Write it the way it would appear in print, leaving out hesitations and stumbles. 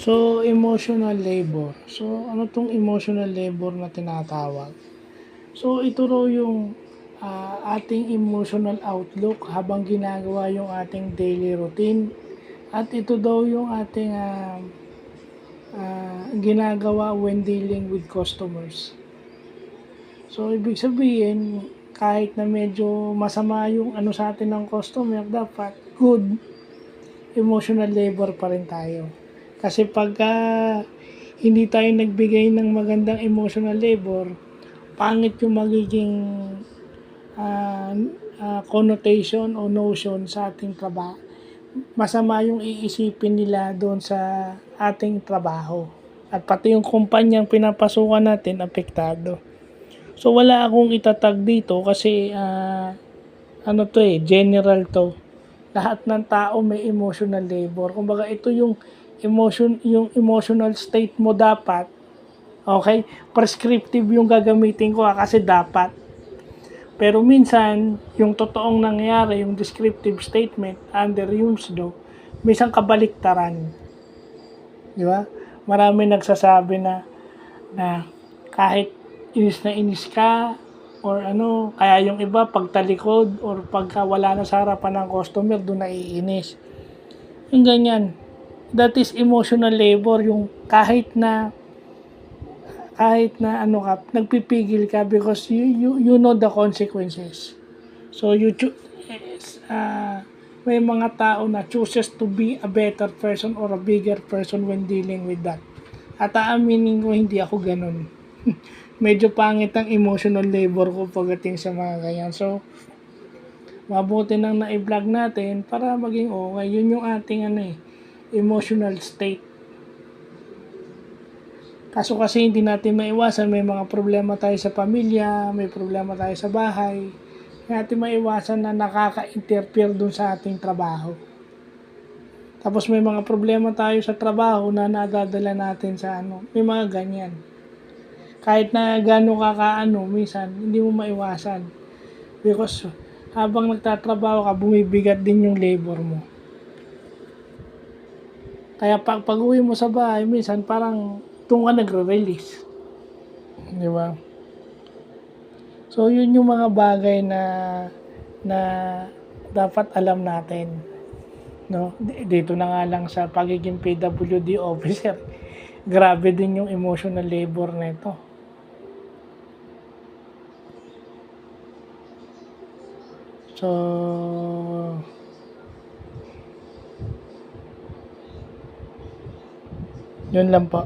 So, emotional labor. So, ano 'tong emotional labor na tinatawag? So, ito raw yung, ating emotional outlook habang ginagawa yung ating daily routine at ito daw yung ating, ginagawa when dealing with customers. So, ibig sabihin kahit na medyo masama yung ano sa atin ng customer, dapat good emotional labor pa rin tayo. Kasi pagka hindi tayo nagbigay ng magandang emotional labor, pangit yung magiging ah, connotation o notion sa ating trabaho. Masama yung iisipin nila doon sa ating trabaho. At pati yung kumpanyang pinapasukan natin, apektado. So wala akong itatag dito kasi ano to general to. Lahat ng tao may emotional labor. Kumbaga ito yung yung emotional state mo dapat. Okay? Prescriptive yung gagamitin ko kasi dapat. Pero minsan, yung totoong nangyari, yung descriptive statement under UMS do, minsan kabaliktaran. Di ba? Marami nagsasabi na kahit inis ka or ano, kaya yung iba pagtalikod or pagka wala na sa harapan ng customer, doon naiinis. Yung ganyan. That is emotional labor, yung kahit na ano ka, nagpipigil ka because you know the consequences. So may mga tao na chooses to be a better person or a bigger person when dealing with that. At aaminin ko hindi ako ganun. Medyo pangit ang emotional labor ko pagdating sa mga ganyan. So, mabuti nang na-vlog natin para maging okay. Yun yung ating emotional state. Kaso kasi hindi natin maiwasan, may mga problema tayo sa pamilya, may problema tayo sa bahay. Hindi natin maiwasan na nakaka-interfere dun sa ating trabaho. Tapos may mga problema tayo sa trabaho na nadadala natin sa may mga ganyan. Kahit na gano'n ka minsan hindi mo maiwasan. Because habang nagtatrabaho ka, bumibigat din yung labor mo. Kaya pag-uwi mo sa bahay, minsan parang doon ka nagre-release. Di ba? So, yun yung mga bagay na dapat alam natin. No? Dito na nga lang sa pagiging PWD officer, grabe din yung emotional labor nito. So, yun lang po.